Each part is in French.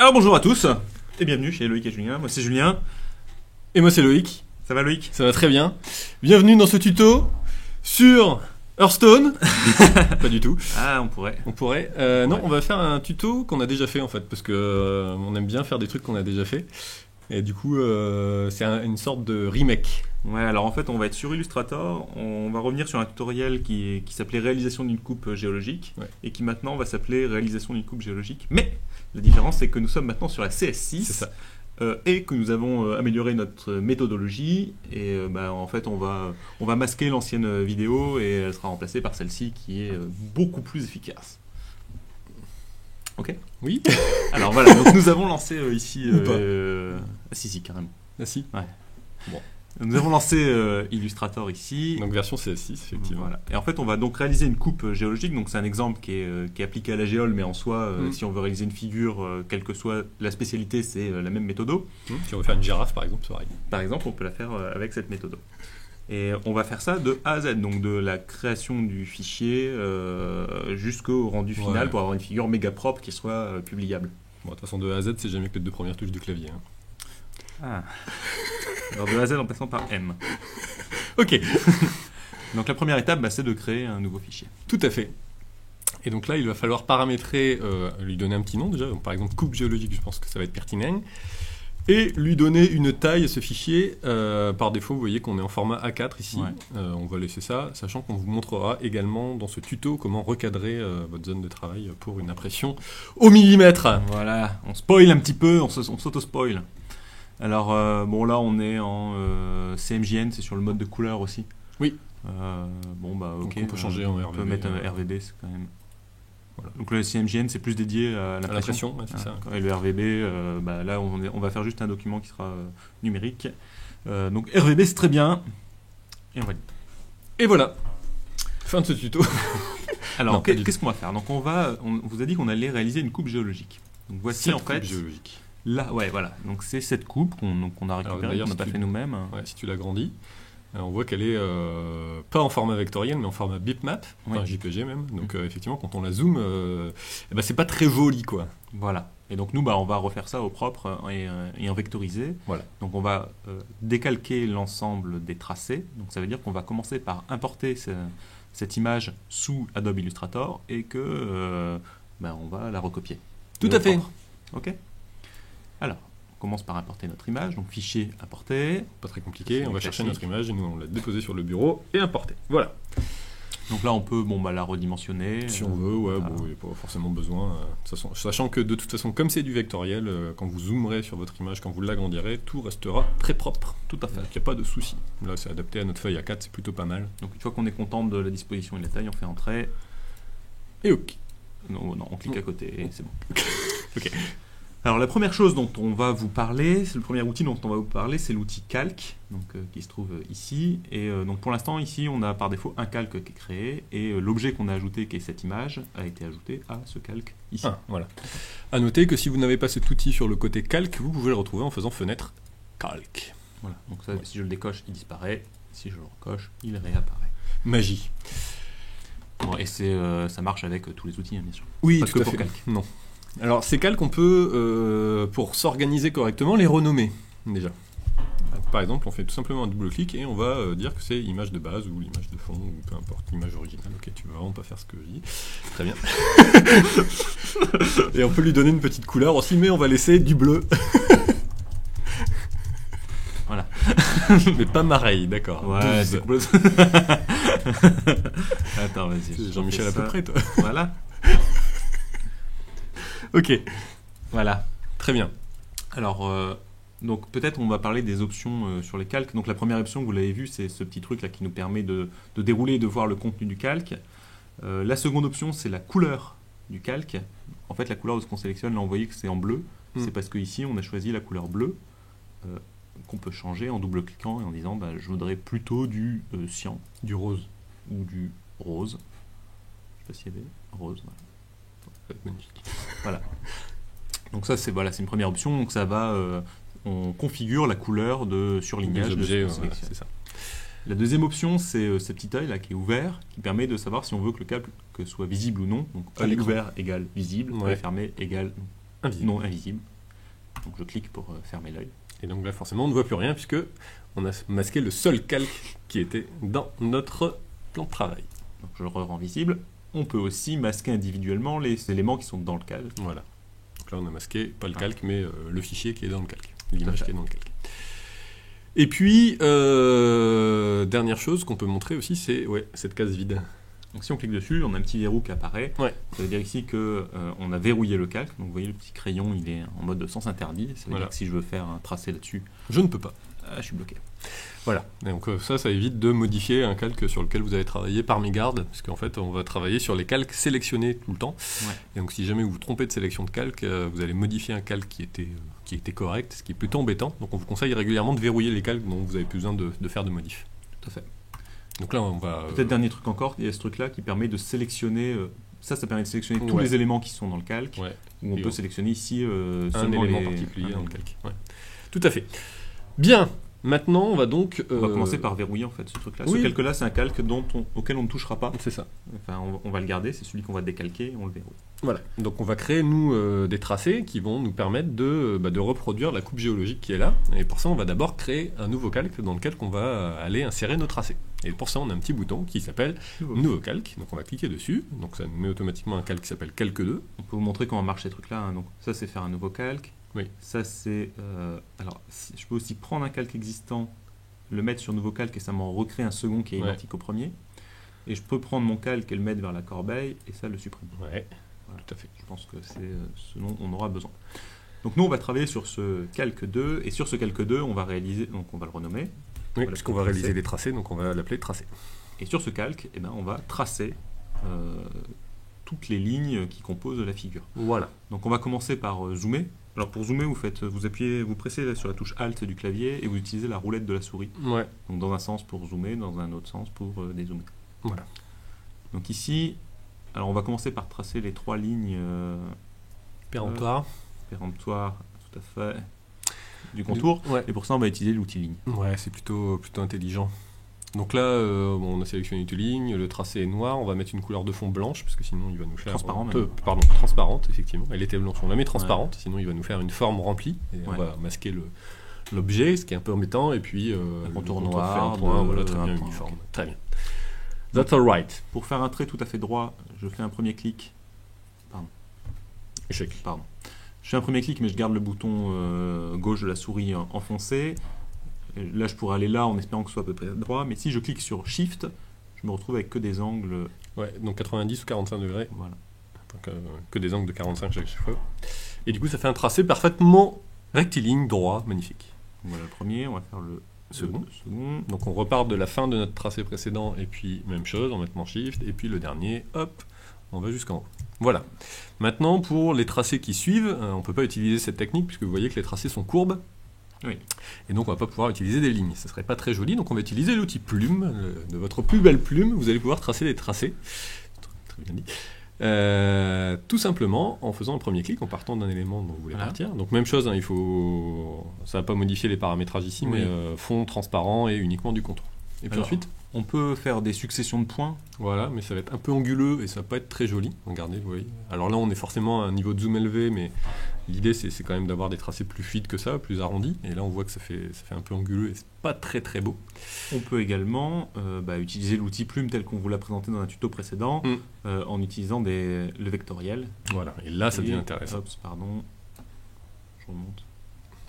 Alors bonjour à tous et bienvenue chez Loïc et Julien. Moi c'est Julien. Et moi c'est Loïc. Ça va Loïc? Ça va très bien. Bienvenue dans ce tuto sur Hearthstone. Pas du tout. Ah, on pourrait. Non, on va faire un tuto qu'on a déjà fait en fait, parce que on aime bien faire des trucs qu'on a déjà fait. Et du coup, c'est une sorte de remake. Ouais, alors en fait on va être sur Illustrator, on va revenir sur un tutoriel qui s'appelait réalisation d'une coupe géologique, Ouais. et qui maintenant va s'appeler réalisation d'une coupe géologique. Mais la différence c'est que nous sommes maintenant sur la CS6. C'est ça. Et que nous avons amélioré notre méthodologie et en fait on va masquer l'ancienne vidéo et elle sera remplacée par celle-ci qui est beaucoup plus efficace. Ok. Oui. Alors voilà, donc nous avons lancé ici... Ou pas. si, carrément. Ah si. Ouais. Bon. Nous avons lancé Illustrator ici. Donc version CS6 effectivement. Voilà. Et en fait, on va donc réaliser une coupe géologique. Donc c'est un exemple qui est appliqué à la géole, mais en soi, si on veut réaliser une figure, quelle que soit la spécialité, c'est la même méthode. Si on veut faire une girafe par exemple, c'est pareil. Par exemple, on peut la faire avec cette méthode. Et on va faire ça de A à Z, donc de la création du fichier jusqu'au rendu final, Ouais. pour avoir une figure méga propre qui soit publiable. Bon, de toute façon de A à Z, c'est jamais que les deux premières touches du clavier. Hein. Ah. Alors de A à Z en passant par M. Ok. Donc la première étape, c'est de créer un nouveau fichier. Tout à fait. Et donc là, il va falloir paramétrer, lui donner un petit nom déjà. Donc, par exemple, coupe géologique, je pense que ça va être pertinent. Et lui donner une taille à ce fichier. Par défaut, vous voyez qu'on est en format A4 ici. Ouais. On va laisser ça, sachant qu'on vous montrera également dans ce tuto comment recadrer votre zone de travail pour une impression au millimètre. Voilà, on spoil un petit peu, on s'auto-spoil. Alors, là, on est en CMJN, c'est sur le mode de couleur aussi. Oui. Ok. Donc, on peut changer en On RVB, peut mettre un RVB, c'est quand même... Voilà. Donc le CMJN, c'est plus dédié à l'impression. Ouais, c'est ça. Et le RVB, là, on va faire juste un document qui sera numérique. Donc RVB, c'est très bien. Et on valide. Et voilà. Fin de ce tuto. Alors, Non, pas du qu'est-ce qu'on va faire? Donc on vous a dit qu'on allait réaliser une coupe géologique. Donc voici en fait... géologique. Là, ouais, voilà. Donc c'est cette coupe qu'on a récupérée, d'ailleurs, qu'on n'a si pas tu- fait nous-mêmes. Ouais, si tu l'agrandis, on voit qu'elle est pas en format vectoriel, mais en format bitmap, enfin Oui. JPG même. Donc effectivement, quand on la zoome, c'est pas très joli, quoi. Voilà. Et donc nous, on va refaire ça au propre et en vectorisé. Voilà. Donc on va décalquer l'ensemble des tracés. Donc ça veut dire qu'on va commencer par importer cette image sous Adobe Illustrator et que on va la recopier. Tout Mais à au fait. propre. Ok. Alors, on commence par importer notre image. Donc fichier importer. Pas très compliqué. On va chercher Classique. notre image et nous on l'a déposée sur le bureau et importer. Voilà. Donc là, on peut la redimensionner. Si on veut, ouais, voilà. il n'y a pas forcément besoin. De toute façon, sachant que de toute façon, comme c'est du vectoriel, quand vous zoomerez sur votre image, quand vous l'agrandirez, tout restera très propre. Tout à fait. Donc il n'y a pas de souci. Là, c'est adapté à notre feuille A4, c'est plutôt pas mal. Donc une fois qu'on est content de la disposition et de la taille, on fait entrer. Et ok. Non, on clique à côté et c'est bon. Ok. Alors la première chose dont on va vous parler, c'est le premier outil dont on va vous parler, c'est l'outil calque, donc qui se trouve ici. Et donc pour l'instant ici, on a par défaut un calque qui est créé et l'objet qu'on a ajouté, qui est cette image, a été ajouté à ce calque ici. Ah, voilà. À noter que si vous n'avez pas cet outil sur le côté calque, vous pouvez le retrouver en faisant fenêtre calque. Voilà. Donc ça, Ouais. si je le décoche, il disparaît. Si je le recoche, il réapparaît. Magie. Bon, et ça marche avec tous les outils, hein, bien sûr. Oui, Pas tout que à pour fait. calque. Non. Alors ces calques, on peut, pour s'organiser correctement, les renommer déjà. Par exemple, on fait tout simplement un double-clic et on va dire que c'est image de base ou l'image de fond ou peu importe, l'image originale. Ok, tu veux vraiment pas faire ce que je dis. Très bien. Et on peut lui donner une petite couleur aussi, mais on va laisser du bleu. Voilà. Mais pas mareille, d'accord. Ouais, 12. c'est complètement... Attends, vas-y. C'est Jean-Michel à peu près, toi. Voilà. Ok, Voilà. très bien. Alors, donc peut-être on va parler des options sur les calques. Donc la première option, vous l'avez vu, c'est ce petit truc là qui nous permet de dérouler et de voir le contenu du calque. La seconde option, c'est la couleur du calque. En fait, la couleur de ce qu'on sélectionne, là on voyait que c'est en bleu. C'est parce qu'ici on a choisi la couleur bleue qu'on peut changer en double-cliquant et en disant je voudrais plutôt du cyan Du rose. ou du rose. Je sais pas s'il y avait rose. Voilà. Ça va être magnifique. Voilà. Donc ça c'est une première option. Donc ça va, on configure la couleur de surlignage Des de objets, ce qu'on sélectionne. c'est ça. La deuxième option c'est ce petit œil là qui est ouvert, qui permet de savoir si on veut que le calque soit visible ou non. Donc À œil l'écran. ouvert égale visible, Ouais. œil fermé égale non invisible. Donc je clique pour fermer l'œil. Et donc là, forcément, on ne voit plus rien puisque on a masqué le seul calque qui était dans notre plan de travail. Donc je le rends visible. On peut aussi masquer individuellement les éléments qui sont dans le calque. Voilà. Donc là, on a masqué pas le calque, mais le fichier qui est dans le calque, l'image qui est dans le calque. Et puis, dernière chose qu'on peut montrer aussi, c'est cette case vide. Donc si on clique dessus, on a un petit verrou qui apparaît. Ouais. Ça veut dire ici qu'on a verrouillé le calque. Donc vous voyez le petit crayon, il est en mode sens interdit. Ça veut dire que si je veux faire un tracé là-dessus, je ne peux pas. Je suis bloqué. Voilà, et donc ça évite de modifier un calque sur lequel vous avez travaillé par mégarde, parce qu'en fait on va travailler sur les calques sélectionnés tout le temps. Ouais. Et donc si jamais vous vous trompez de sélection de calque, vous allez modifier un calque qui était correct, ce qui est plutôt embêtant. Donc on vous conseille régulièrement de verrouiller les calques dont vous avez plus besoin de faire de modifs. Tout à fait. Donc là on va... Peut-être dernier truc encore, il y a ce truc là qui permet de sélectionner... ça permet de sélectionner tous les éléments qui sont dans le calque. Ouais. Où on peut sélectionner ici un élément particulier dans le calque. Ouais. Tout à fait. Bien. Maintenant, on va donc... On va commencer par verrouiller en fait ce truc-là. Ce calque-là, c'est un calque auquel on ne touchera pas. C'est ça. Enfin, on va le garder, c'est celui qu'on va décalquer et on le verrouille. Voilà. Donc on va créer, nous, des tracés qui vont nous permettre de reproduire la coupe géologique qui est là. Et pour ça, on va d'abord créer un nouveau calque dans lequel on va aller insérer nos tracés. Et pour ça, on a un petit bouton qui s'appelle Nouveau calque. Donc on va cliquer dessus. Donc ça nous met automatiquement un calque qui s'appelle Calque 2. On peut vous montrer comment marche ces trucs-là. Hein. Donc ça, c'est faire un nouveau calque. Oui. Ça, c'est... alors, je peux aussi prendre un calque existant, le mettre sur nouveau calque et ça m'en recrée un second qui est identique au premier. Et je peux prendre mon calque et le mettre vers la corbeille et ça le supprime. Ouais, voilà. Tout à fait. Je pense que c'est ce dont on aura besoin. Donc nous on va travailler sur ce calque 2 et sur ce calque 2 on va réaliser, donc on va le renommer. Oui, puisqu'on va réaliser des tracés, donc on va l'appeler tracé. Et sur ce calque, on va tracer toutes les lignes qui composent la figure. Voilà. Donc on va commencer par zoomer. Alors pour zoomer, vous pressez là sur la touche Alt du clavier et vous utilisez la roulette de la souris. Ouais. Donc dans un sens pour zoomer, dans un autre sens pour dézoomer. Voilà. Donc ici, alors on va commencer par tracer les 3 lignes péremptoires. Péremptoires, tout à fait, du contour. Et pour ça, on va utiliser l'outil ligne. Ouais, c'est plutôt intelligent. Donc là, on a sélectionné l'outil ligne, le tracé est noir, on va mettre une couleur de fond blanche, parce que sinon il va nous faire... transparente, effectivement. Elle était blanche, on la met transparente, sinon il va nous faire une forme remplie, et on va masquer l'objet, ce qui est un peu embêtant, et puis un contour noir, voilà, très bien, uniforme. Okay. Très bien. That's all right. Pour faire un trait tout à fait droit, je fais un premier clic. Échec. Pardon. Je fais un premier clic, mais je garde le bouton gauche de la souris enfoncé. Là, je pourrais aller là en espérant que ce soit à peu près droit, mais si je clique sur Shift, je me retrouve avec que des angles... Ouais, donc 90 ou 45 degrés. Voilà. Donc, que des angles de 45 chaque fois. Et du coup, ça fait un tracé parfaitement rectiligne, droit, magnifique. Voilà le premier, on va faire le second. Donc on repart de la fin de notre tracé précédent, et puis même chose, en mettant Shift, et puis le dernier, hop, on va jusqu'en haut. Voilà. Maintenant, pour les tracés qui suivent, on ne peut pas utiliser cette technique, puisque vous voyez que les tracés sont courbes. Oui. Et donc on va pas pouvoir utiliser des lignes, ce serait pas très joli, donc on va utiliser l'outil plume, de votre plus belle plume, vous allez pouvoir tracer des tracés, très bien dit, tout simplement en faisant un premier clic, en partant d'un élément dont vous voulez partir. Donc même chose, hein, ça va pas modifier les paramétrages ici, mais fond transparent et uniquement du contour. Et puis ensuite, on peut faire des successions de points. Voilà, mais ça va être un peu anguleux et ça va pas être très joli. Regardez, vous voyez. Alors là, on est forcément à un niveau de zoom élevé, mais l'idée, c'est quand même d'avoir des tracés plus fluides que ça, plus arrondis. Et là, on voit que ça fait un peu anguleux et c'est pas très très beau. On peut également utiliser l'outil plume tel qu'on vous l'a présenté dans un tuto précédent, en utilisant le vectoriel. Voilà, et là, ça devient intéressant. Hop, pardon. Je remonte.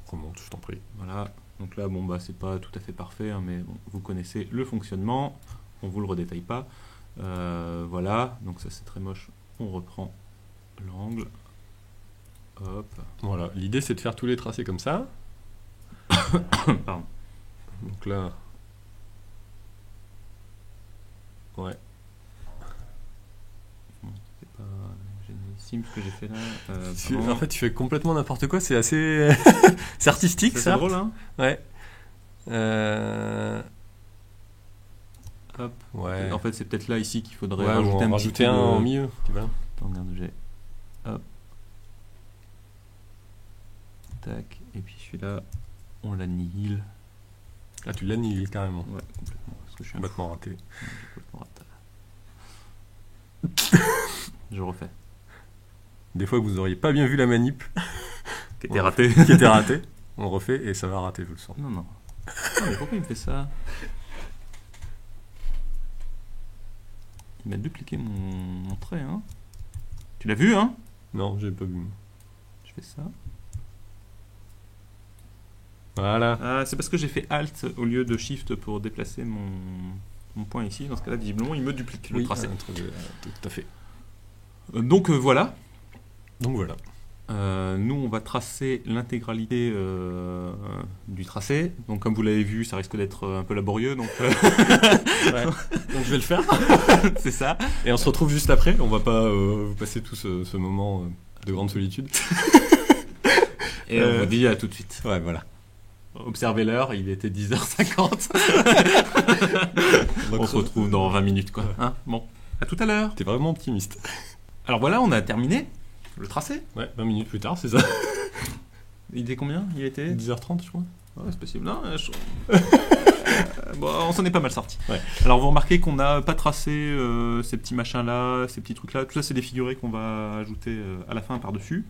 Remonte, je t'en prie. Voilà. Donc là, c'est pas tout à fait parfait, hein, mais vous connaissez le fonctionnement, on vous le redétaille pas. Voilà, donc ça c'est très moche. On reprend l'angle. Hop. Voilà, l'idée c'est de faire tous les tracés comme ça. Pardon. Donc là. Ouais. C'est pas génialissime ce que j'ai fait là. En fait, tu fais complètement n'importe quoi, c'est assez. C'est artistique, ça. C'est drôle, hein. Ouais. Hop. Ouais. En fait, c'est peut-être là ici qu'il faudrait rajouter un en milieu. Tu vois. Attends, regarde, j'ai. Hop. Tac. Et puis celui-là, on l'annihile. Ah, tu l'annihiles carrément. Ouais, complètement. Parce que je suis complètement raté. Complètement raté. Je refais. des fois que vous n'auriez pas bien vu la manip, Qui était raté. qui était ratée, on le refait et ça va rater, je le sens. Non. Ah, mais pourquoi il me fait ça? Il m'a dupliqué mon trait, hein. Tu l'as vu, hein? Non, j'ai pas vu. Je fais ça. Voilà. Ah, c'est parce que j'ai fait Alt au lieu de Shift pour déplacer mon point ici. Dans ce cas-là, visiblement, il me duplique le tracé. Tout à fait. Donc voilà. Donc voilà. Nous, on va tracer l'intégralité du tracé. Donc, comme vous l'avez vu, ça risque d'être un peu laborieux. Donc, Ouais. Donc je vais le faire. c'est ça. Et on se retrouve juste après. On va pas vous passer tout ce moment de grande solitude. Et on vous dit à tout de suite. Ouais, voilà. Observez l'heure, il était 10h50. On se retrouve dans 20 minutes, quoi. Hein, bon, à tout à l'heure. T'es vraiment optimiste. Alors voilà, on a terminé le tracé. Ouais, 20 minutes plus tard, c'est ça. Il était combien? Il était 10h30, je crois. Ouais, c'est possible. Non, bon, on s'en est pas mal sorti. Ouais. Alors vous remarquez qu'on n'a pas tracé ces petits machins-là, ces petits trucs-là. Tout ça, c'est des figurés qu'on va ajouter à la fin par-dessus.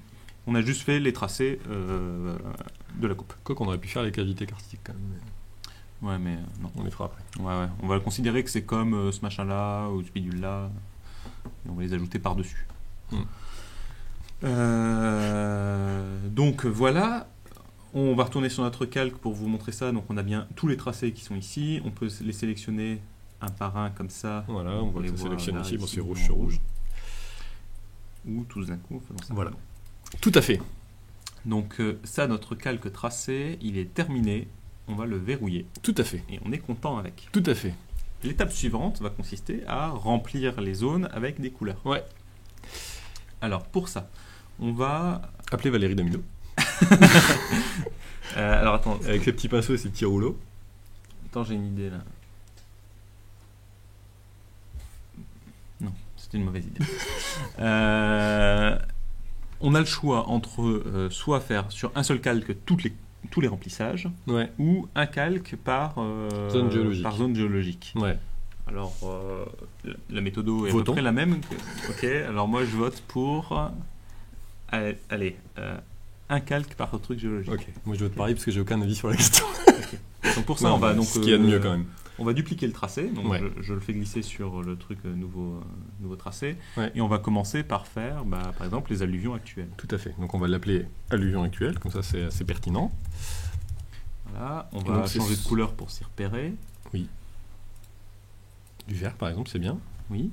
On a juste fait les tracés de la coupe. Quoi qu'on aurait pu faire les cavités karstiques quand même. Ouais, mais non. On les fera après. Ouais. On va considérer que c'est comme ce machin-là ou ce bidule-là. Et on va les ajouter par-dessus. Donc voilà. On va retourner sur notre calque pour vous montrer ça. Donc on a bien tous les tracés qui sont ici. On peut les sélectionner un par un comme ça. Voilà, on va les les voir sélectionner là, ici. Bon, ici, c'est rouge sur rouge. Ou tous d'un coup. Enfin, ça Voilà. Tout à fait. Donc ça, notre calque tracé, il est terminé. On va le verrouiller. Tout à fait. Et on est content avec. Tout à fait. L'étape suivante va consister à remplir les zones avec des couleurs. Ouais. Alors pour ça, on va... Appelez Valérie Damido. alors attends. Avec ses petits pinceaux et ses petits rouleaux. Attends, j'ai une idée là. Non, c'était une mauvaise idée. On a le choix entre soit faire sur un seul calque tous les remplissages, Ouais. ou un calque par Zone géologique. Par zone géologique. Ouais. Alors, la méthodo est à Votons. peu près la même. Ok, alors moi je vote pour... Allez, un calque par truc géologique. Ok. Moi je vote pareil parce que j'ai aucun avis sur la question. Donc pour ça, Non, on va donc... ce qu'il y a de mieux quand même. On va dupliquer le tracé, donc Ouais. je le fais glisser sur le truc nouveau tracé, Ouais. et on va commencer par faire, par exemple, les alluvions actuelles. Tout à fait. Donc on va l'appeler alluvion actuelle, comme ça c'est assez pertinent. Voilà, on Donc, va c'est- changer de couleur pour s'y repérer. Du vert par exemple, c'est bien. Oui.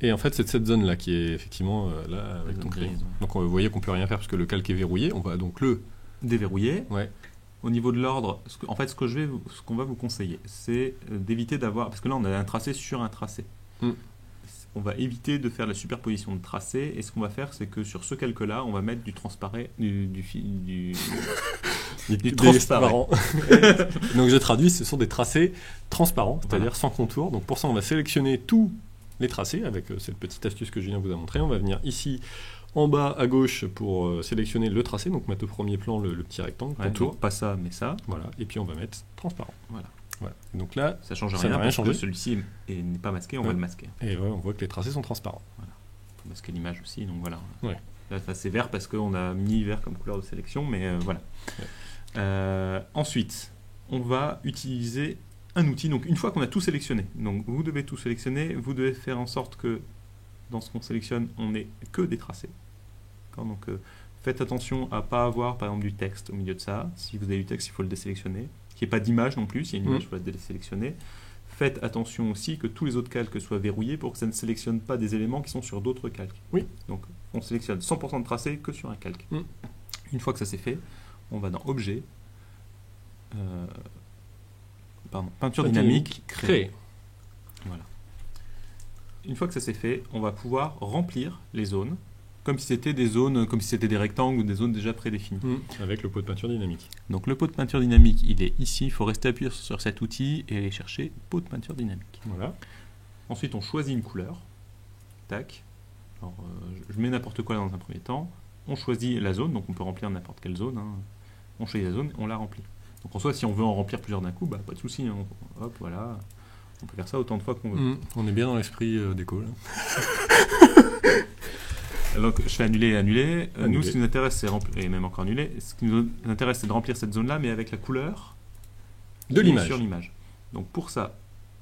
Et en fait c'est cette zone là qui est effectivement là avec ton zone crayon. grise, ouais. Donc vous voyez qu'on peut rien faire parce que le calque est verrouillé. On va donc le... Déverrouiller. Ouais. Au niveau de l'ordre, ce qu'on va vous conseiller, c'est d'éviter d'avoir... Parce que là, on a un tracé sur un tracé. On va éviter de faire la superposition de tracés, et ce qu'on va faire, c'est que sur ce calque-là, on va mettre du transparent... Du transparent. Donc je traduis, ce sont des tracés transparents, c'est-à-dire sans contour. Donc pour ça, on va sélectionner tous les tracés avec cette petite astuce que Julien vous a montré. On va venir ici en bas à gauche pour sélectionner le tracé, donc mettre au premier plan le petit rectangle, Ouais, contour. donc pas ça, mais ça. Voilà, et puis on va mettre transparent. Voilà. Donc là, Ça change Ça rien, n'a rien parce changé. que celui-ci n'est pas masqué, on Ouais. va le masquer. et ouais, on voit que les tracés sont transparents. On peut masquer l'image aussi, donc voilà. Ouais. Là, c'est vert parce qu'on a mis vert comme couleur de sélection, mais voilà. Ouais. Ensuite, on va utiliser un outil. Donc, une fois qu'on a tout sélectionné, donc vous devez tout sélectionner, vous devez faire en sorte que dans ce qu'on sélectionne, on n'ait que des tracés. D'accord. Donc, faites attention à ne pas avoir, par exemple, du texte au milieu de ça. Si vous avez du texte, il faut le désélectionner. Qu'il n'y ait pas d'image non plus. S'il y a une image, il faut la désélectionner. Faites attention aussi que tous les autres calques soient verrouillés pour que ça ne sélectionne pas des éléments qui sont sur d'autres calques. Oui. Donc, on sélectionne 100% de tracés que sur un calque. Une fois que ça c'est fait, on va dans Objet, peinture dynamique, créer. Voilà. Une fois que ça c'est fait, on va pouvoir remplir les zones comme si c'était des zones, comme si c'était des rectangles ou des zones déjà prédéfinies. Avec le pot de peinture dynamique. Donc le pot de peinture dynamique, il est ici. Il faut rester appuyé sur cet outil et aller chercher pot de peinture dynamique. Voilà. Ensuite, on choisit une couleur. Tac. Alors, je mets n'importe quoi là dans un premier temps. On choisit la zone, donc on peut remplir n'importe quelle zone. Hein. On choisit la zone, on la remplit. Donc en soi, si on veut en remplir plusieurs d'un coup, pas de souci. Hein. Hop, voilà. On peut faire ça autant de fois qu'on veut. On est bien dans l'esprit déco là. Donc je fais annuler et annuler. Nous, Annuler. ce qui nous intéresse, c'est remplir, et même encore annuler. Ce qui nous intéresse, c'est de remplir cette zone-là, mais avec la couleur De qui est l'image. sur l'image. Donc pour ça,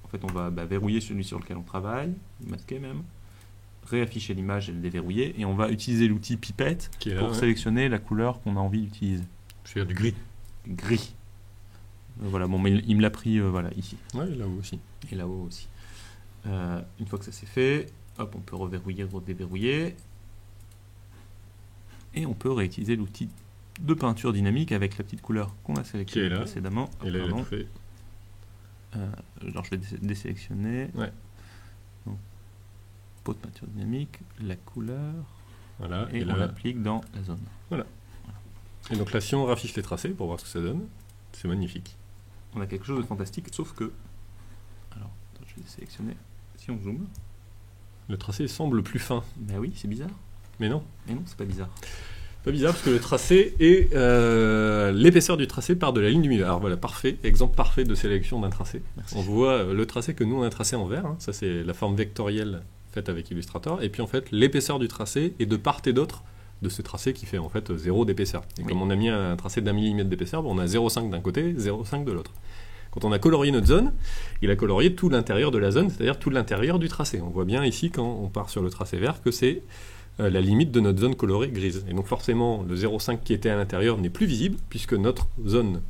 en fait, on va verrouiller celui sur lequel on travaille, masquer même, réafficher l'image et le déverrouiller, et on va utiliser l'outil pipette Qui est là, pour ouais. sélectionner la couleur qu'on a envie d'utiliser. C'est du gris. Gris. Voilà, bon, mais il me l'a pris voilà, ici. Ouais, là-haut aussi. Et là-haut aussi. Une fois que ça c'est fait, hop, on peut reverrouiller, redéverrouiller. Et on peut réutiliser l'outil de peinture dynamique avec la petite couleur qu'on a sélectionnée Qui est là. précédemment. Et là, il a Pardon. tout fait. Alors je vais désélectionner. Ouais. Donc, pot de peinture dynamique, la couleur, Voilà. et Et, on là, l'applique dans la zone. et donc là, si on raffiche les tracés pour voir ce que ça donne, c'est magnifique. On a quelque chose de fantastique, sauf que... Alors, attends, je vais sélectionner. Si on zoome, Le tracé semble plus fin. ben oui, c'est bizarre. Mais non. Mais non, c'est pas bizarre. Pas bizarre parce que le tracé est l'épaisseur du tracé part de la ligne du milieu. Alors voilà, parfait, exemple parfait de sélection d'un tracé. Merci. On voit le tracé que nous on a tracé en vert, hein. Ça c'est la forme vectorielle faite avec Illustrator, et puis en fait l'épaisseur du tracé est de part et d'autre de ce tracé qui fait en fait 0 d'épaisseur. Et Oui. comme on a mis un tracé d'1 millimètre d'épaisseur, on a 0,5 d'un côté, 0,5 de l'autre. Quand on a colorié notre zone, il a colorié tout l'intérieur de la zone, c'est-à-dire tout l'intérieur du tracé. On voit bien ici quand on part sur le tracé vert que c'est la limite de notre zone colorée grise. Et donc forcément, le 0,5 qui était à l'intérieur n'est plus visible, puisque notre zone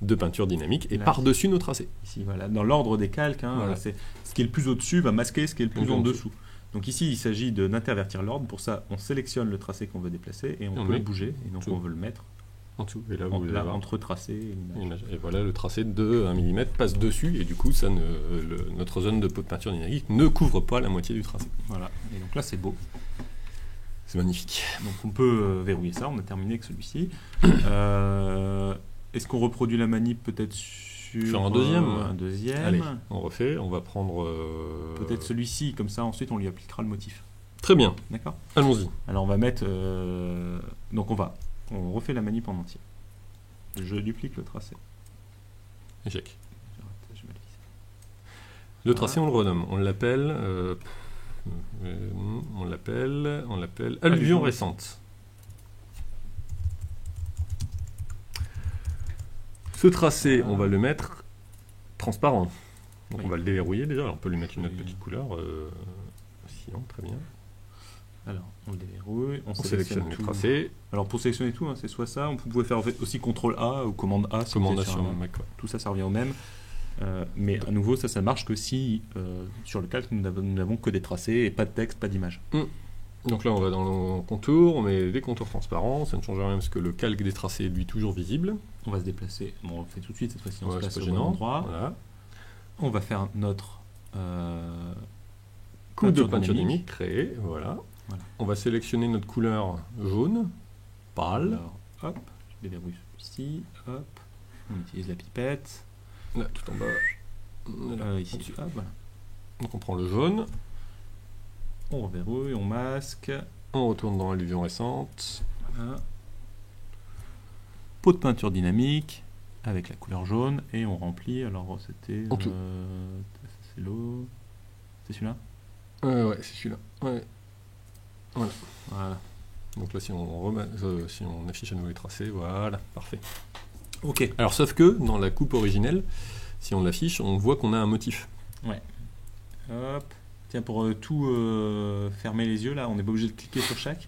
de peinture dynamique est Là. par-dessus nos tracés. Ici, voilà, dans l'ordre des calques, hein, Voilà. c'est ce qui est le plus au-dessus va masquer ce qui est le plus Donc, en en dessous. Donc ici, il s'agit d'intervertir l'ordre. Pour ça, on sélectionne le tracé qu'on veut déplacer et on On peut met le bouger. Et donc tout. on veut le mettre En dessous. Et là, vous allez là, voir. entre tracé et l'image. Image. Et voilà, le tracé de 1 mm passe dessus, et du coup, ça notre zone de peinture dynamique ne couvre pas la moitié du tracé. Voilà. Et donc là, c'est beau. C'est magnifique. Donc on peut verrouiller ça. On a terminé avec celui-ci. Est-ce qu'on reproduit la manip peut-être sur un deuxième un deuxième. Allez, on refait, on va prendre... Peut-être celui-ci. Comme ça, ensuite, on lui appliquera le motif. Très bien, D'accord. allons-y. Alors on va mettre... donc on refait la manip en entier. Je duplique le tracé. Échec. Je mets le vis. Le tracé, on le renomme. On l'appelle... on l'appelle alluvion récente. Ce tracé, on va le mettre transparent. Donc Oui. on va le déverrouiller déjà. Alors, on peut lui mettre une autre Oui. petite couleur. Sinon, très bien. Alors, on le déverrouille, On sélectionne le tout. tracé. Alors, pour sélectionner tout, hein, c'est soit ça, vous pouvez faire en fait, aussi CTRL A ou commande A. si vous êtes sur Commandation un- Mac. Ouais. Tout ça, ça revient au même. Mais à nouveau, ça marche que si sur le calque, nous n'avons que des tracés et pas de texte, pas d'image. Donc là, on va dans le contour, on met des contours transparents. Ça ne change rien parce que le calque des tracés est lui toujours visible. On va se déplacer. Bon, on le fait tout de suite, cette fois-ci, on Ouais, se place c'est au pas bon gênant. endroit. Voilà. On va faire notre Coupe de peinture peinture dynamique. dynamique créée. Voilà. Voilà. On va sélectionner notre couleur jaune, pâle. Alors, hop, je déverrouille celui-ci, hop, on utilise la pipette, Là, tout en bas. Là, ici, au-dessus. hop, voilà. Donc on prend le jaune, On reverrouille, on masque, on retourne dans l'alluvion récente. voilà. Pot de peinture dynamique avec la couleur jaune et on remplit. Alors c'était En tout. c'est l'eau, c'est celui-là. Ouais, c'est celui-là. Ouais. Voilà. Donc là, si on affiche à nouveau les tracés, voilà, parfait. Ok. Alors, sauf que dans la coupe originelle, si on l'affiche, on voit qu'on a un motif. Hop. Tiens, pour tout fermer les yeux là, on n'est pas obligé de cliquer sur chaque.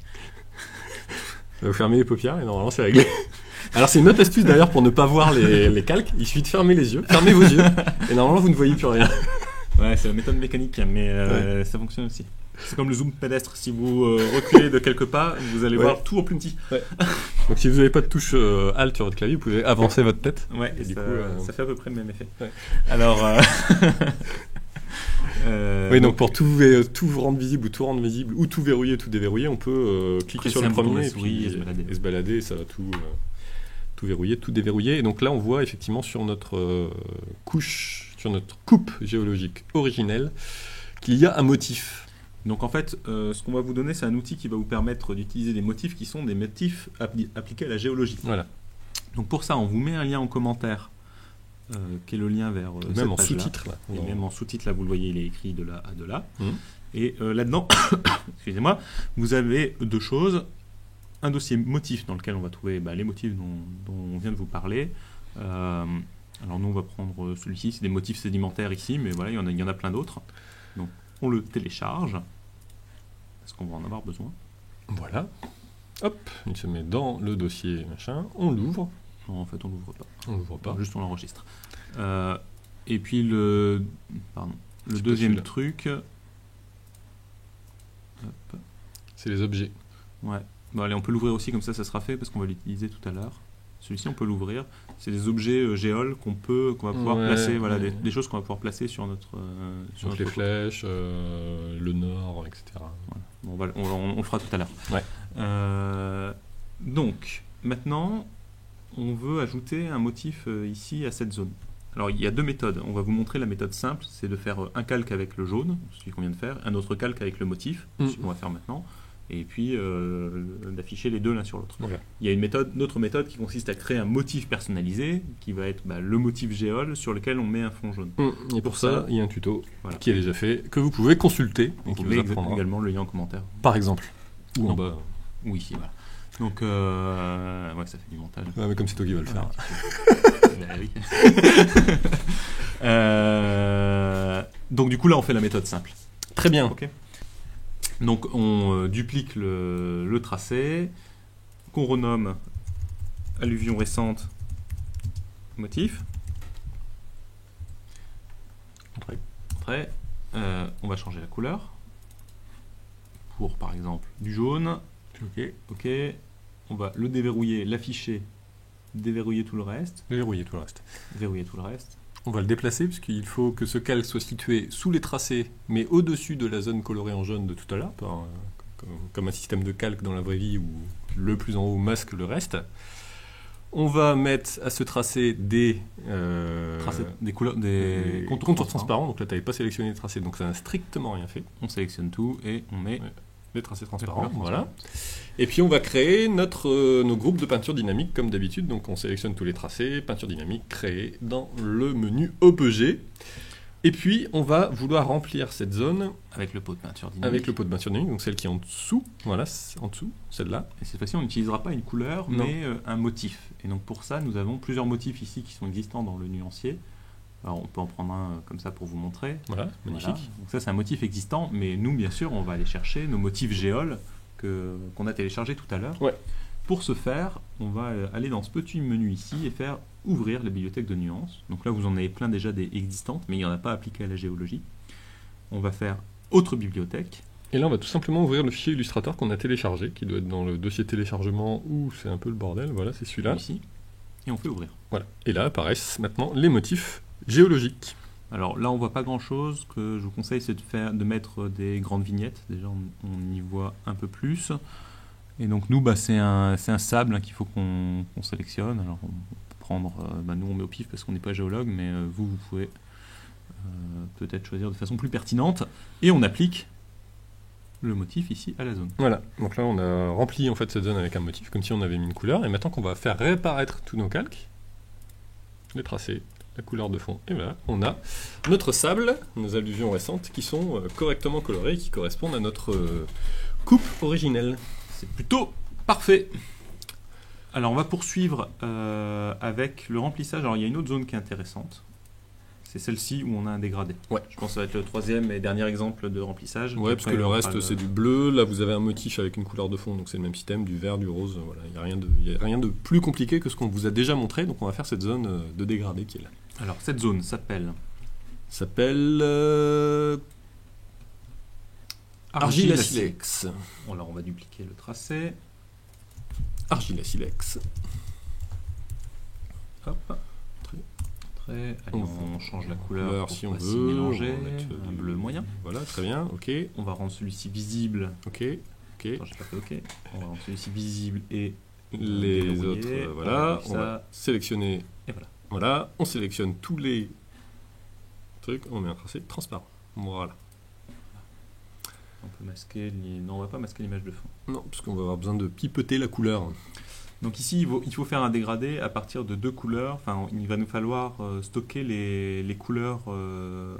Vous fermez les paupières et normalement, c'est réglé. Alors, c'est une autre astuce d'ailleurs pour ne pas voir les calques. Il suffit de fermer les yeux. Fermez vos yeux et normalement, vous ne voyez plus rien. Ouais, c'est la méthode mécanique, mais ça fonctionne aussi. C'est comme le zoom pédestre. Si vous reculez de quelques pas, vous allez Ouais. voir tout en plus petit. Donc, si vous n'avez pas de touche Alt sur votre clavier, vous pouvez avancer votre tête. Ouais, Et et du ça, coup, ça fait à peu près le même effet. Ouais. Alors, Oui, donc pour tout rendre visible ou tout verrouiller, tout déverrouiller, on peut cliquer Presser sur le un bouton de premier la souris et se balader. et se balader, ça va tout verrouiller, tout déverrouiller. Et donc là, on voit effectivement sur notre sur notre coupe géologique originelle, qu'il y a un motif. donc en fait, ce qu'on va vous donner, c'est un outil qui va vous permettre d'utiliser des motifs qui sont des motifs appliqués à la géologie. Voilà. Donc pour ça, on vous met un lien en commentaire qui est le lien vers cette Même en page-là. sous-titre, là. Et même en sous-titre, là, vous le voyez, il est écrit de là à de là. Mhm. Et là-dedans, excusez-moi, vous avez deux choses. Un dossier motif dans lequel on va trouver les motifs dont on vient de vous parler. Alors nous, on va prendre celui-ci. C'est des motifs sédimentaires ici, mais voilà, il y en a plein d'autres. Donc, on le télécharge, parce qu'on va en avoir besoin. Voilà. Hop, il se met dans le dossier, machin. On l'ouvre. Non, en fait, on l'ouvre pas. On l'ouvre pas. Juste, on l'enregistre. Et puis, le deuxième celui-là. truc... Hop. C'est les objets. Ouais. Bon, allez, on peut l'ouvrir aussi, comme ça sera fait, parce qu'on va l'utiliser tout à l'heure. Celui-ci, on peut l'ouvrir. C'est des objets géols qu'on va pouvoir Ouais, placer, voilà, ouais. des choses qu'on va pouvoir placer sur notre sur Donc notre les photo. flèches, le nord, etc. Voilà. Bon, on le fera tout à l'heure. Ouais. Donc, maintenant, on veut ajouter un motif ici à cette zone. Alors, il y a deux méthodes. On va vous montrer la méthode simple, c'est de faire un calque avec le jaune, celui qu'on vient de faire, un autre calque avec le motif, celui qu'on va faire maintenant, et puis d'afficher les deux l'un sur l'autre. Voilà. Il y a une autre méthode qui consiste à créer un motif personnalisé, qui va être le motif géol sur lequel on met un fond jaune. Et pour ça, il y a un tuto Voilà. qui est déjà fait, que vous pouvez consulter. Vous Et qui pouvez vous apprendra, également le lien en commentaire. par exemple. Ou en Non. bas. Oui, ici, voilà. Donc, ouais, ça fait du montage. Ouais, mais comme c'est toi qui vas le faire. Bah oui. Donc du coup là on fait la méthode simple. Très bien. Ok. Donc on duplique le tracé, qu'on renomme alluvion récente motif. Après, on va changer la couleur pour par exemple du jaune. Ok. On va le déverrouiller, l'afficher, déverrouiller tout le reste. Verrouiller tout le reste. Verrouiller tout le reste. On va le déplacer puisqu'il faut que ce calque soit situé sous les tracés, mais au-dessus de la zone colorée en jaune de tout à l'heure, comme un système de calque dans la vraie vie où le plus en haut masque le reste. On va mettre à ce tracé des contours transparents. Donc là, tu n'avais pas sélectionné les tracés, donc ça n'a strictement rien fait. On sélectionne tout et on met Les tracés transparents, couleurs voilà. Et puis on va créer nos groupes de peinture dynamique comme d'habitude. Donc on sélectionne tous les tracés, peinture dynamique créée dans le menu objet. Et puis on va vouloir remplir cette zone avec le pot de peinture dynamique. avec le pot de peinture dynamique, donc celle qui est en dessous. Voilà, en dessous, celle-là. Et cette fois-ci, on n'utilisera pas une couleur, Non. mais un motif. Et donc pour ça, nous avons plusieurs motifs ici qui sont existants dans le nuancier. Alors on peut en prendre un comme ça pour vous montrer. Voilà, magnifique. Voilà. Donc ça, c'est un motif existant, mais nous, bien sûr, on va aller chercher nos motifs géol qu'on a téléchargés tout à l'heure. Ouais. Pour ce faire, on va aller dans ce petit menu ici et faire ouvrir la bibliothèque de nuances. Donc là, vous en avez plein déjà des existantes, mais il n'y en a pas appliqué à la géologie. On va faire autre bibliothèque. Et là, on va tout simplement ouvrir le fichier Illustrator qu'on a téléchargé, qui doit être dans le dossier téléchargement où c'est un peu le bordel. Voilà, c'est celui-là. Ici. Et on fait ouvrir. Voilà. Et là apparaissent maintenant les motifs géologiques. Alors là, on voit pas grand-chose. Ce que je vous conseille, c'est de mettre des grandes vignettes. Déjà, on y voit un peu plus. Et donc nous, c'est un sable qu'il faut qu'on sélectionne. Alors on peut prendre, nous on met au pif parce qu'on n'est pas géologue, mais vous pouvez peut-être choisir de façon plus pertinente. Et on applique le motif ici à la zone. Voilà, donc là on a rempli en fait cette zone avec un motif, comme si on avait mis une couleur, et maintenant qu'on va faire réapparaître tous nos calques, les tracés, la couleur de fond, et voilà, on a notre sable, nos alluvions récentes qui sont correctement colorées et qui correspondent à notre coupe originelle. C'est plutôt parfait. Alors on va poursuivre avec le remplissage. Alors il y a une autre zone qui est intéressante. C'est celle-ci où on a un dégradé. Ouais. Je pense que ça va être le troisième et dernier exemple de remplissage. Ouais, parce que le reste c'est du bleu, là vous avez un motif avec une couleur de fond, donc c'est le même système, du vert, du rose, voilà, il n'y a rien de plus compliqué que ce qu'on vous a déjà montré, donc on va faire cette zone de dégradé qui est là. Alors cette zone s'appelle Argile à silex. Alors on va dupliquer le tracé. Argile à silex. Hop. Allez, on change la couleur pour si on pas veut. s'y mélanger. On va mettre Un bleu moyen. Voilà, très bien, ok. On va rendre celui-ci visible. Ok. Attends, j'ai pas fait ok. On va rendre celui-ci visible et Les déverrouiller. autres, voilà. On On va sélectionner. Et voilà. Voilà, on sélectionne tous les trucs, on met un tracé transparent. Voilà. On peut masquer. Non, on va pas masquer l'image de fond. Non, parce qu'on va avoir besoin de pipeter la couleur. Donc ici, il faut faire un dégradé à partir de 2 couleurs. Enfin, il va nous falloir stocker les couleurs, le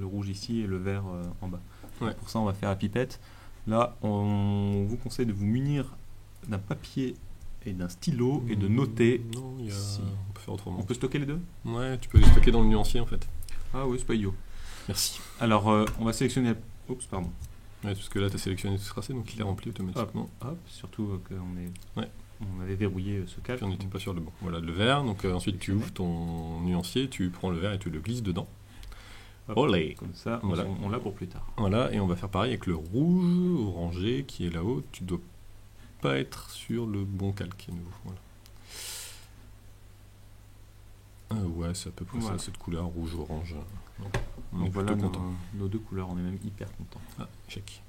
rouge ici et le vert en bas. Ouais. Pour ça, on va faire la pipette. Là, on vous conseille de vous munir d'un papier et d'un stylo et de noter. Non, si. on peut faire autrement. On peut stocker les deux? Ouais, tu peux les stocker dans le nuancier en fait. Ah oui, c'est pas idiot. Merci. Alors, on va sélectionner... Oups, pardon. Ouais, parce que là, tu as sélectionné tout ce tracé, donc il est rempli automatiquement. Hop, surtout qu'on Ouais. on avait verrouillé ce calque. Puis on n'était pas sur le bon. Voilà, le vert. Donc ensuite, tu ouvres ton nuancier, tu prends le vert et tu le glisses dedans. Hop, Olé. comme ça, Voilà. on l'a pour plus tard. Voilà, et on va faire pareil avec le rouge orangé qui est là-haut. Tu dois pas être sur le bon calque à nouveau. Voilà. Ouais, c'est à peu près Voilà. ça, cette couleur rouge-orange. On Donc est voilà plutôt content. nos 2 couleurs, on est même hyper content. Ah, échec.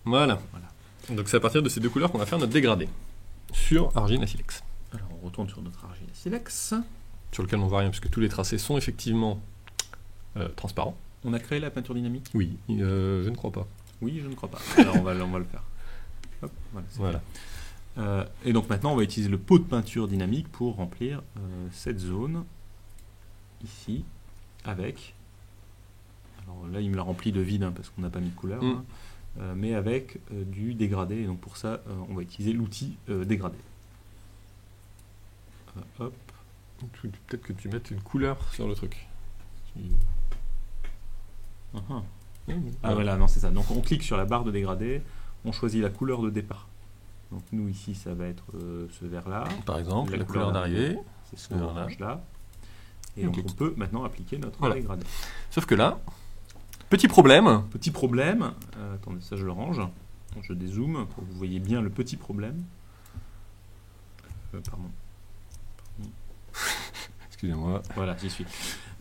Voilà. Voilà. Donc c'est à partir de ces 2 couleurs qu'on va faire notre dégradé. Sur argile à silex. Alors on retourne sur notre argile à silex. Sur lequel on voit rien, puisque tous les tracés sont effectivement transparents. On a créé la peinture dynamique? Oui, je ne crois pas. Oui, je ne crois pas. Alors on va le faire. Hop, voilà. c'est Voilà. fait. Et donc maintenant on va utiliser le pot de peinture dynamique pour remplir cette zone ici avec... Alors là il me l'a rempli de vide parce qu'on n'a pas mis de couleur. Mm. Mais avec du dégradé. Et donc pour ça, on va utiliser l'outil dégradé. Hop. Peut-être que tu mettes une couleur sur le truc. Ah voilà, non c'est ça. Donc on clique sur la barre de dégradé, on choisit la couleur de départ. Donc nous ici ça va être ce vert là. Par exemple, la couleur d'arrivée. C'est ce Voilà. orange là. Et Ok. donc on peut maintenant appliquer notre Voilà. dégradé. Sauf que là, petit problème. Petit problème, attendez ça je le range. Je dézoome pour que vous voyez bien le petit problème. Pardon. Excusez-moi. Voilà, j'y suis.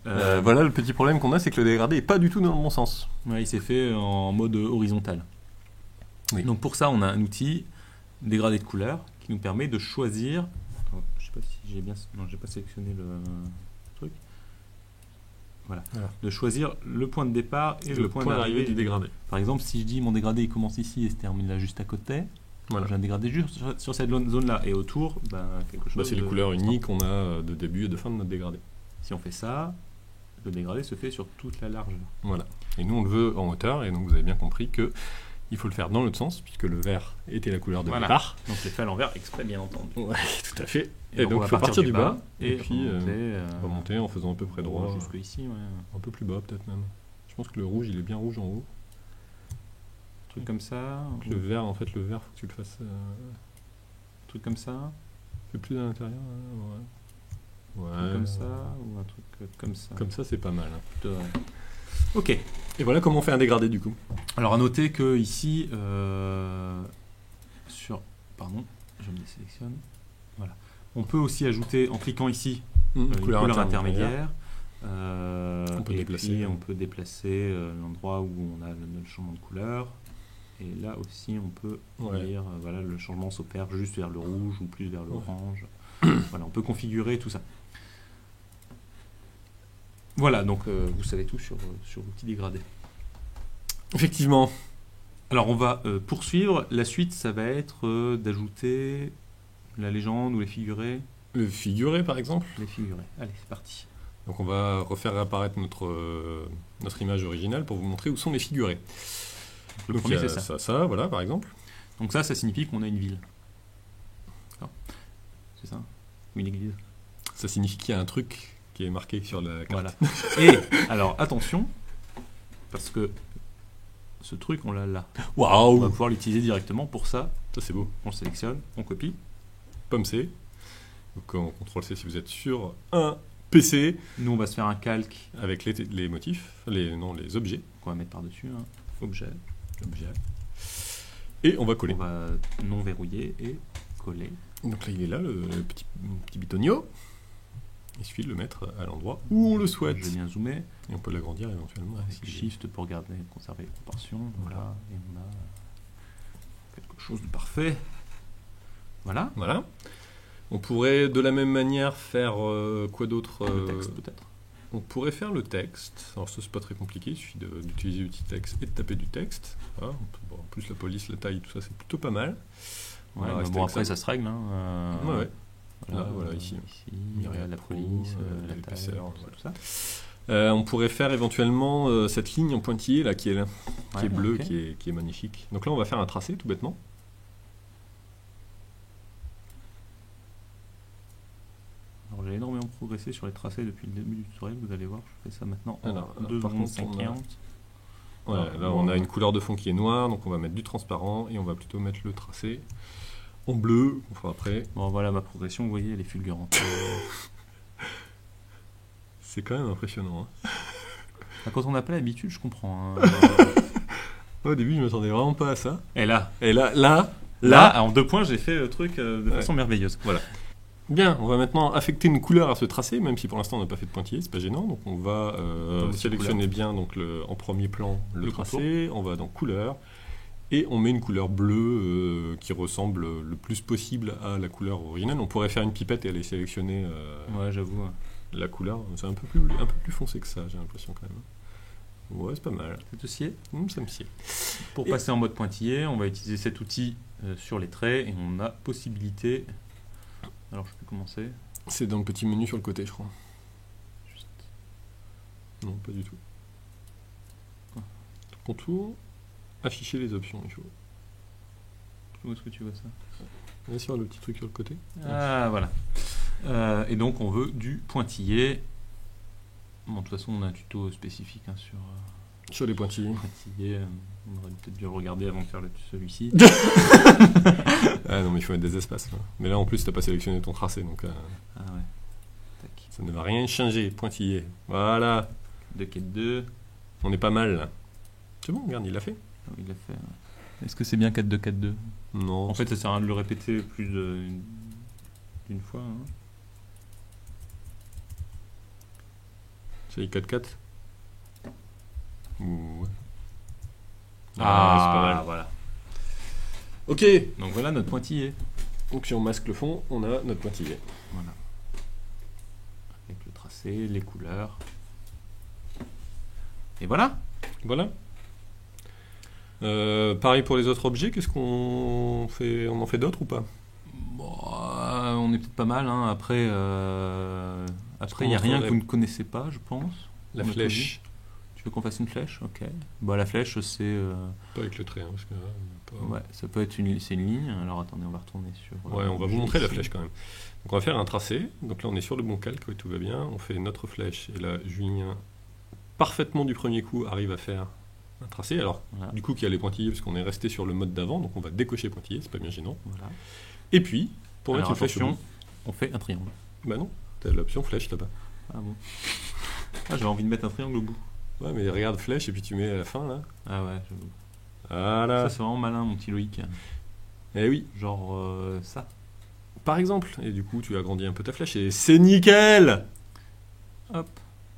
Voilà, le petit problème qu'on a, c'est que le dégradé est pas du tout dans le bon sens. Ouais, il s'est fait en mode horizontal. Oui. Donc pour ça, on a un outil dégradé de couleur qui nous permet de choisir. Attends, je sais pas si j'ai bien. Non, j'ai pas sélectionné le truc. Voilà. De choisir le point de départ et le point d'arrivée du dégradé. Par exemple, si je dis mon dégradé il commence ici et se termine là juste à côté, Voilà. j'ai un dégradé juste sur cette zone-là et autour, quelque chose. C'est les couleurs uniques qu'on a de début et de fin de notre dégradé. Si on fait ça, le dégradé se fait sur toute la largeur. Voilà. Et nous, on le veut en hauteur, et donc vous avez bien compris que il faut le faire dans l'autre sens, puisque le vert était la couleur de Voilà. départ. Donc c'est fait à l'envers exprès, bien entendu. Ouais, tout à fait. Et Et donc, on il va faut partir du bas, et puis remonter, remonter en faisant à peu près droit. jusque ici, ouais. Un peu plus bas, peut-être même. Je pense que le rouge, il est bien rouge en haut. Truc comme ça, Donc, le vert, en fait, faut que tu le fasses truc comme ça, un peu plus à l'intérieur. Ouais. truc comme ça, ou un truc comme ça. Comme ça, c'est pas mal. Hein. Plutôt, ouais. Ok. Et voilà comment on fait un dégradé, du coup. Alors à noter que ici, pardon, je me désélectionne. Voilà. On peut aussi ajouter, en cliquant ici, une couleur intermédiaire. On peut et déplacer. puis on peut déplacer l'endroit où on a le changement de couleur. Et là aussi, on peut dire, voilà, le changement s'opère juste vers le rouge ou plus vers l'orange. Voilà, on peut configurer tout ça. Voilà, donc vous savez tout sur l'outil dégradé. Effectivement. Alors on va poursuivre. La suite, ça va être d'ajouter la légende ou les figurés. Le figuré, par exemple. Les figurés. Allez, c'est parti. Donc on va refaire réapparaître notre image originale pour vous montrer où sont les figurés. Le Donc, premier, il y a c'est ça. ça, voilà, par exemple. Donc ça signifie qu'on a une ville. D'accord. C'est ça. Ou une église. Ça signifie qu'il y a un truc qui est marqué sur la carte. Voilà. Et alors attention, parce que ce truc, on l'a là. On va Waouh. pouvoir l'utiliser directement. Pour ça, Ça, c'est beau. on le sélectionne, on copie. Pomme C. Donc on CTRL C si vous êtes sur un PC Nous, on va se faire un calque avec les motifs, les objets. qu'on va mettre par-dessus. Hein. Objet. Et on va coller. On va non verrouiller et coller. Donc là, il est là, le petit bitonio. Il suffit de le mettre à l'endroit où on le souhaite. Je vais bien zoomer. Et on peut l'agrandir éventuellement. Avec Shift pour conserver les proportions. Voilà. Et on a quelque chose de parfait. Voilà. Voilà. On pourrait de la même manière faire quoi d'autre Le texte peut-être. On pourrait faire le texte. Alors ça, c'est pas très compliqué. Il suffit d'utiliser l'outil texte et de taper du texte. Voilà. En plus, la police, la taille, tout ça, c'est plutôt pas mal. Ouais, va mais rester bon, avec après, ça. ça se règle. Hein, ouais. Voilà, ici. Il y a la police, la taille, l'épaisseur, tout ça. On pourrait faire éventuellement cette ligne en pointillé là qui est là, qui est bleue, ok. qui est magnifique. Donc là, on va faire un tracé tout bêtement. Alors, j'ai énormément progressé sur les tracés depuis le début du tutoriel, vous allez voir, je fais ça maintenant en Alors, 2 par secondes contre, on a- 50. Ouais, là, on a une couleur de fond qui est noire, donc on va mettre du transparent et on va plutôt mettre le tracé en bleu. On fera après. Bon, voilà ma progression, vous voyez, elle est fulgurante. C'est quand même impressionnant. Hein. Quand on n'a pas l'habitude, je comprends. Hein. Au début, je m'attendais vraiment pas à ça. Et là, Et là, en 2 points, j'ai fait le truc de façon merveilleuse. Voilà. Bien, on va maintenant affecter une couleur à ce tracé, même si pour l'instant on n'a pas fait de pointillé, c'est pas gênant. Donc on va sélectionner bien donc, en premier plan le tracé, on va dans couleur, et on met une couleur bleue qui ressemble le plus possible à la couleur originale. On pourrait faire une pipette et aller sélectionner Ouais, j'avoue. la couleur. C'est un peu plus foncé que ça, j'ai l'impression quand même. Ouais, c'est pas mal. C'est aussi. Ça me sied. Pour passer en mode pointillé, on va utiliser cet outil sur les traits et on a possibilité. Alors je peux commencer. C'est dans le petit menu sur le côté, je crois. Juste. Non, pas du tout. Contour, afficher les options, il faut. Où est-ce que tu vois ça? Là sur le petit truc sur le côté. Ah voilà. Et donc on veut du pointillé. Bon, de toute façon on a un tuto spécifique hein, sur Sur les pointillés. pointillé. On aurait peut-être dû le regarder avant de faire celui-ci. Ah non, mais il faut mettre des espaces. Là. Mais là en plus, t'as pas sélectionné ton tracé, donc Ah ouais. Tac. ça ne va rien changer. Pointillé. Voilà. 2 quêtes 2. On est pas mal là. C'est bon, regarde, il l'a fait. Ah oui, il l'a fait. Ouais. Est-ce que c'est bien 4-2, 4-2? Non. En fait, ça sert à rien de le répéter plus d'une fois. Hein. C'est 4-4. Ouh, ouais. c'est Ah, pas mal. voilà. Ok. Donc voilà notre pointillé. Donc si on masque le fond, on a notre pointillé. Voilà. Avec le tracé, les couleurs. Et voilà. Voilà. Pareil pour les autres objets, qu'est-ce qu'on fait? On en fait d'autres ou pas? Bon, on est peut-être pas mal. Hein. Après, il n'y a rien que vous ne connaissez pas, je pense. La On a flèche. Tu veux qu'on fasse une flèche? Ok. Bah, la flèche, c'est... Pas avec le trait, hein, parce que pas... Ouais, ça peut être c'est une ligne. Alors attendez, on va retourner sur... Ouais, on va vous montrer la flèche quand même. Donc on va faire un tracé. Donc là on est sur le bon calque, ouais, tout va bien. On fait notre flèche. Et là, Julien, parfaitement du premier coup, arrive à faire un tracé. Alors, Voilà. du coup, qui a les pointillés, parce qu'on est resté sur le mode d'avant. Donc on va décocher pointillé, c'est pas bien gênant. Voilà. Et puis, pour Alors, mettre une flèche au attention, bout. on fait un triangle. Bah non, t'as l'option flèche là-bas. Ah bon. Ah, j'avais envie de mettre un triangle au bout. Ouais, mais regarde flèche et puis tu mets à la fin là. Ah ouais, j'avoue. Voilà. Ça, c'est vraiment malin, mon petit Loïc. Eh oui, Genre ça. par exemple. Et du coup, tu agrandis un peu ta flèche et c'est nickel. Hop.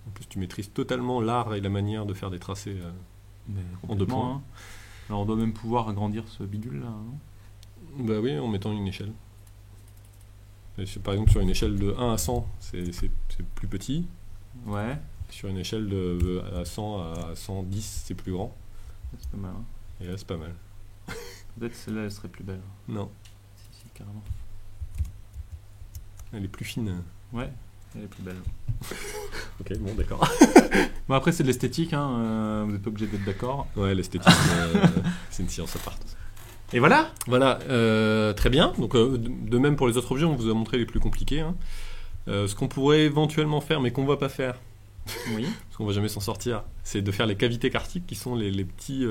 En plus, tu maîtrises totalement l'art et la manière de faire des tracés. Mais En 2 complètement, points. hein. Alors on doit même pouvoir agrandir ce bidule là. Hein. Bah oui, en mettant une échelle. Par exemple, sur une échelle de 1 à 100, c'est plus petit. Ouais, Sur une échelle de à 100 à 110, c'est plus grand. c'est pas mal. Hein. Et là, c'est pas mal. Peut-être celle-là elle serait plus belle. Non, Si, carrément. elle est plus fine. Ouais, elle est plus belle. Ok, bon, d'accord. Bon, après, c'est de l'esthétique, hein. Vous n'êtes pas obligé d'être d'accord. Ouais, l'esthétique, c'est une science à part. Et voilà. Voilà, très bien. Donc, de même pour les autres objets, on vous a montré les plus compliqués. Hein. Ce qu'on pourrait éventuellement faire, mais qu'on va pas faire, Oui. parce qu'on va jamais s'en sortir, c'est de faire les cavités karstiques, qui sont les petits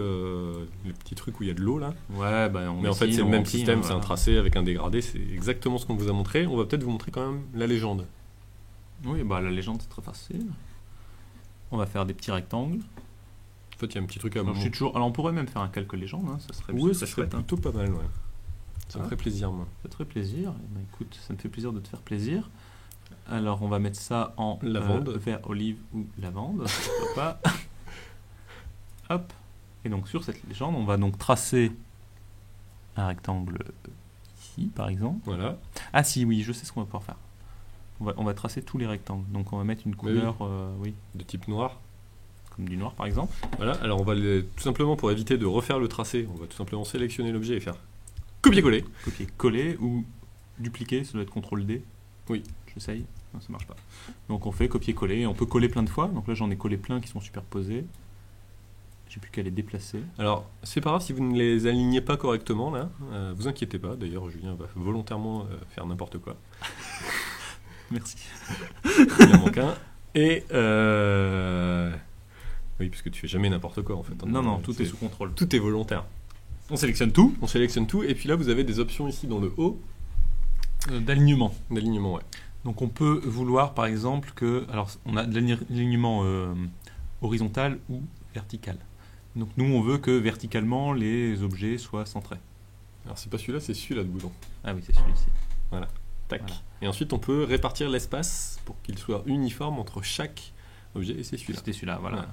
trucs où il y a de l'eau là. Ouais, bah on Mais en fait, dessine, c'est le on même remplit, système, hein, c'est un voilà. tracé avec un dégradé, c'est exactement ce qu'on vous a montré. On va peut-être vous montrer quand même la légende. Oui, bah la légende, c'est très facile. On va faire des petits rectangles. En fait, il y a un petit truc à Alors, Alors on pourrait même faire un calque légende, hein. Ça serait, Oui, ça ça serait chouette, hein. plutôt pas mal, ouais. Ça me Ah. ferait plaisir, moi. Ça te ferait plaisir. Eh ben, écoute, ça me fait plaisir de te faire plaisir. Alors, on va mettre ça en Lavande. vert olive ou lavande. Pourquoi pas. Hop. Et donc, sur cette légende, on va donc tracer un rectangle ici, par exemple. Voilà. Ah si, oui, je sais ce qu'on va pouvoir faire. On va tracer tous les rectangles. Donc, on va mettre une couleur, oui, De type noir. comme du noir, par exemple. Voilà. Alors, on va tout simplement, pour éviter de refaire le tracé, on va tout simplement sélectionner l'objet et faire Copier-coller. Copier-coller ou dupliquer, ça doit être CTRL-D. Oui. J'essaye. Non, ça marche pas. Donc on fait copier-coller. On peut coller plein de fois. Donc là, j'en ai collé plein qui sont superposés. J'ai plus qu'à les déplacer. Alors, c'est pas grave si vous ne les alignez pas correctement, là. Vous inquiétez pas. D'ailleurs, Julien va volontairement faire n'importe quoi. Merci. Il en manque un. Et oui, parce que tu fais jamais n'importe quoi en fait. Non, tout est sous contrôle. Tout est volontaire. On sélectionne tout. On sélectionne tout, et puis là vous avez des options ici dans le haut. D'alignement. D'alignement, ouais. Donc on peut vouloir par exemple que... Alors on a de l'alignement horizontal ou vertical. Donc nous on veut que verticalement les objets soient centrés. Alors c'est pas celui-là, c'est celui-là de bouton. Ah oui, c'est celui-ci. Voilà. Tac. Voilà. Et ensuite on peut répartir l'espace pour qu'il soit uniforme entre chaque objet, et c'est celui-là. C'était celui-là, voilà. Ouais.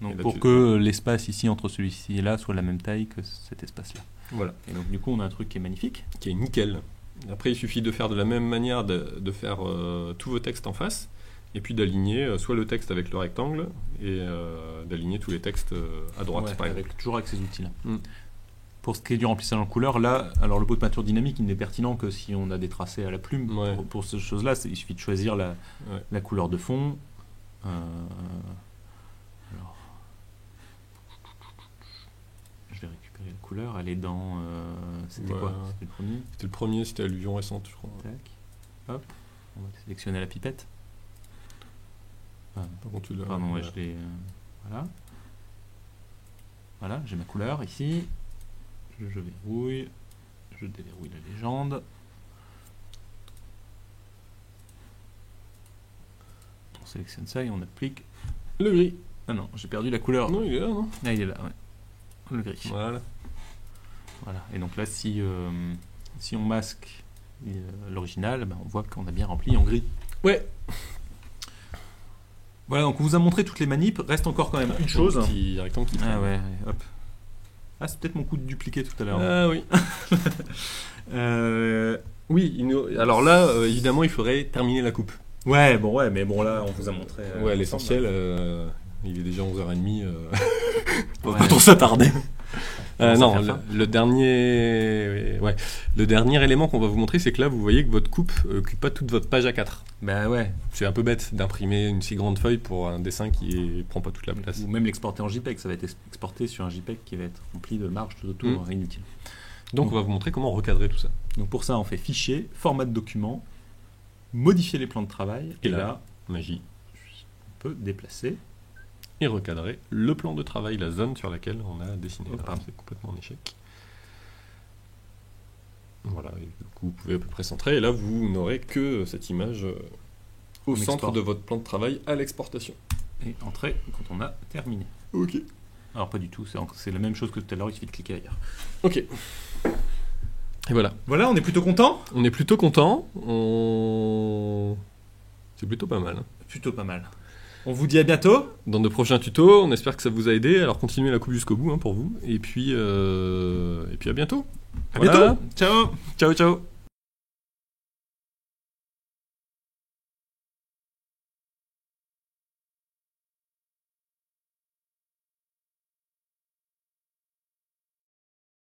Donc là, pour que l'espace ici entre celui-ci et là soit la même taille que cet espace-là. Voilà. Et donc du coup on a un truc qui est magnifique. Qui est nickel. Après il suffit de faire de la même manière, de faire tous vos textes en face, et puis d'aligner soit le texte avec le rectangle, et d'aligner tous les textes à droite, Ouais, par exemple. toujours avec ces outils-là. Mm. Pour ce qui est du remplissage en couleur, là, alors le pot de peinture dynamique, il n'est pertinent que si on a des tracés à la plume. Ouais. Pour ces choses-là, il suffit de choisir la couleur de fond. Alors, je vais récupérer la couleur. Elle est dans. C'était quoi? C'était le premier. C'était le premier, c'était allusion récente, je crois. Tac. Hop. On va sélectionner la pipette. Par contre, tu l'as. Pardon, ouais, je l'ai. Voilà. Voilà, j'ai ma couleur ici. Je verrouille. Je déverrouille la légende. On sélectionne ça et on applique le gris. Ah non, j'ai perdu la couleur. Non, il est là, non? Ah, il est là, ouais. Le gris. Voilà. Voilà. Et donc là, si on masque l'original, ben, on voit qu'on a bien rempli en gris. Ouais. Voilà, donc on vous a montré toutes les manips. Reste encore quand même une chose. Un petit rectangle qui Ah ouais, hop. Ah, c'est peut-être mon coup de dupliquer tout à l'heure. Ah oui. Oui, alors là, évidemment, il faudrait terminer la coupe. Ouais, mais bon, là, on vous a montré. Ouais, l'essentiel, il est déjà 11h30. Ouais. Quand on s'attardait. Non, faire le dernier élément qu'on va vous montrer, c'est que là, vous voyez que votre coupe occupe pas toute votre page A4. Bah ouais. C'est un peu bête d'imprimer une si grande feuille pour un dessin qui prend pas toute la place. Ou même l'exporter en JPEG, ça va être exporté sur un JPEG qui va être rempli de marges tout autour, inutile. Donc on va vous montrer comment recadrer tout ça. Donc pour ça, on fait fichier, format de document, modifier les plans de travail, et là, magie, on peut déplacer. Et recadrer le plan de travail, la zone sur laquelle on a dessiné. Oh, Là, c'est complètement en échec. Voilà, et du coup, vous pouvez à peu près centrer, et là, vous n'aurez que cette image au centre de votre plan de travail à l'exportation. Et entrer quand on a terminé. Ok. Alors pas du tout, c'est la même chose que tout à l'heure, il suffit de cliquer ailleurs. Ok. Et voilà. Voilà, on est plutôt content. On est plutôt content. C'est plutôt pas mal. Hein. Plutôt pas mal. On vous dit à bientôt. Dans de prochains tutos, on espère que ça vous a aidé. Alors continuez la coupe jusqu'au bout pour vous. Et puis à bientôt. À bientôt. Ciao. Ciao, ciao.